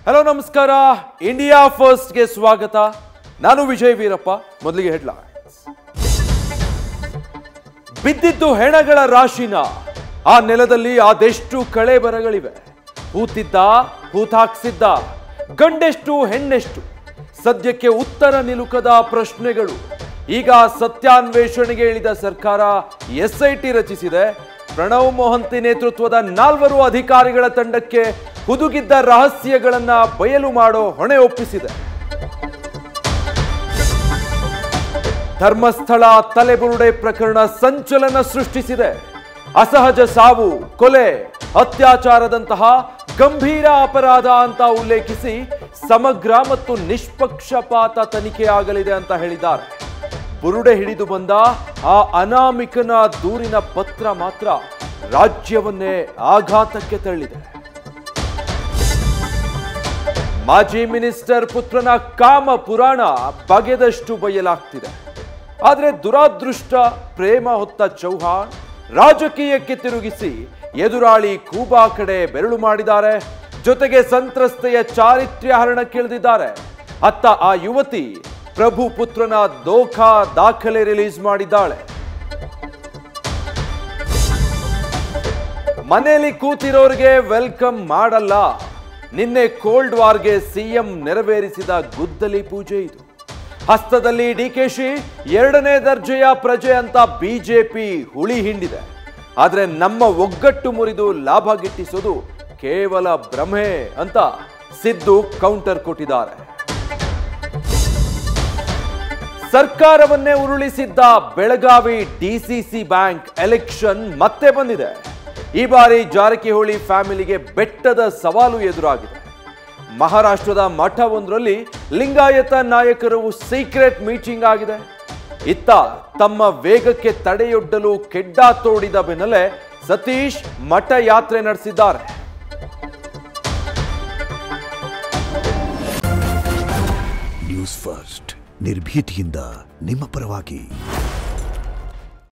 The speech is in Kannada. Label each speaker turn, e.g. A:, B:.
A: ಹಲೋ ನಮಸ್ಕಾರ ಇಂಡಿಯಾ ಫಸ್ಟ್ ಗೆ ಸ್ವಾಗತ ನಾನು ವಿಜಯ್ ವೀರಪ್ಪ ಮೊದಲಿಗೆ ಹೆಡ್ಲೈನ್ಸ್ ಬಿದ್ದಿದ್ದು ಹೆಣಗಳ ರಾಶಿನ ಆ ನೆಲದಲ್ಲಿ ಅದೆಷ್ಟು ಕಳೆಬರಗಳಿವೆ ಹೂತಾಕ್ಸಿದ್ದ ಗಂಡೆಷ್ಟು ಹೆಣ್ಣೆಷ್ಟು ಸದ್ಯಕ್ಕೆ ಉತ್ತರ ನಿಲುಕದ ಪ್ರಶ್ನೆಗಳು ಈಗ ಸತ್ಯಾನ್ವೇಷಣೆಗೆ ಇಳಿದ ಸರ್ಕಾರ ಎಸ್ಐಟಿ ರಚಿಸಿದೆ ಪ್ರಣವ್ ಮೊಹಂತಿ ನೇತೃತ್ವದ 4 ಅಧಿಕಾರಿಗಳ ತಂಡಕ್ಕೆ ಹುದುಗಿದ್ದ ರಹಸ್ಯಗಳನ್ನ ಬಯಲು ಮಾಡೋ ಹೊಣೆ ಒಪ್ಪಿಸಿದೆ ಧರ್ಮಸ್ಥಳ ತಲೆಬುರುಡೆ ಪ್ರಕರಣ ಸಂಚಲನ ಸೃಷ್ಟಿಸಿದೆ ಅಸಹಜ ಸಾವು ಕೊಲೆ ಅತ್ಯಾಚಾರದಂತಹ ಗಂಭೀರ ಅಪರಾಧ ಅಂತ ಉಲ್ಲೇಖಿಸಿ ಸಮಗ್ರ ಮತ್ತು ನಿಷ್ಪಕ್ಷಪಾತ ತನಿಖೆ ಆಗಲಿದೆ ಅಂತ ಹೇಳಿದ್ದಾರೆ ಬುರುಡೆ ಹಿಡಿದು ಬಂದ ಆ ಅನಾಮಿಕನ ದೂರಿನ ಪತ್ರ ಮಾತ್ರ ರಾಜ್ಯವನ್ನೇ ಆಘಾತಕ್ಕೆ ತಳ್ಳಿದೆ ಮಾಜಿ ಮಿನಿಸ್ಟರ್ ಪುತ್ರನ ಕಾಮ ಪುರಾಣ ಬಗೆದಷ್ಟು ಬಯಲಾಗ್ತಿದೆ ಆದರೆ ದುರಾದೃಷ್ಟ ಪ್ರೇಮ ಹೊತ್ತ ಚೌಹಾಣ್ ರಾಜಕೀಯಕ್ಕೆ ತಿರುಗಿಸಿ ಎದುರಾಳಿ ಕೂಬಾ ಕಡೆ ಬೆರಳು ಮಾಡಿದ್ದಾರೆ ಜೊತೆಗೆ ಸಂತ್ರಸ್ತೆಯ ಚಾರಿತ್ರ್ಯ ಹರಣಕ್ಕಿಳಿದಿದ್ದಾರೆ ಅತ್ತ ಆ ಯುವತಿ ಪ್ರಭು ಪುತ್ರನ ದೋಖಾ ದಾಖಲೆ ರಿಲೀಸ್ ಮಾಡಿದ್ದಾಳೆ ಮನೆಯಲ್ಲಿ ಕೂತಿರೋರಿಗೆ ವೆಲ್ಕಮ್ ಮಾಡಲ್ಲ ನಿನ್ನೆ ಕೋಲ್ಡ್ ವಾರ್ಗೆ ಸಿಎಂ ನೆರವೇರಿಸಿದ ಗುದ್ದಲಿ ಪೂಜೆ ಇದು ಹಸ್ತದಲ್ಲಿ ಡಿಕೆಶಿ 2ನೇ ದರ್ಜೆಯ ಪ್ರಜೆ ಅಂತ ಬಿಜೆಪಿ ಹುಳಿ ಹಿಂಡಿದೆ ಆದ್ರೆ ನಮ್ಮ ಒಗ್ಗಟ್ಟು ಮುರಿದು ಲಾಭ ಗಿಟ್ಟಿಸೋದು ಕೇವಲ ಭ್ರಮೆ ಅಂತ ಸಿದ್ದು ಕೌಂಟರ್ ಕೊಟ್ಟಿದ್ದಾರೆ ಸರ್ಕಾರವನ್ನೇ ಉರುಳಿಸಿದ್ದ ಬೆಳಗಾವಿ ಡಿಸಿಸಿ ಬ್ಯಾಂಕ್ ಎಲೆಕ್ಷನ್ ಮತ್ತೆ ಬಂದಿದೆ ಈ ಬಾರಿ ಜಾರಕಿಹೊಳಿ ಫ್ಯಾಮಿಲಿಗೆ ಬೆಟ್ಟದ ಸವಾಲು ಎದುರಾಗಿದೆ ಮಹಾರಾಷ್ಟ್ರದ ಮಠವೊಂದರಲ್ಲಿ ಲಿಂಗಾಯತ ನಾಯಕರು ಸೀಕ್ರೆಟ್ ಮೀಟಿಂಗ್ ಆಗಿದೆ ಇತ್ತ ತಮ್ಮ ವೇಗಕ್ಕೆ ತಡೆಯೊಡ್ಡಲು ಕೆಡ್ಡ ತೋಡಿದ ಬೆನ್ನಲ್ಲೇ ಸತೀಶ್ ಮಠ ಯಾತ್ರೆ ನಡೆಸಿದ್ದಾರೆ
B: ನ್ಯೂಸ್ ಫಸ್ಟ್ ನಿರ್ಭೀತಿಯಿಂದ ನಿಮ್ಮ ಪರವಾಗಿ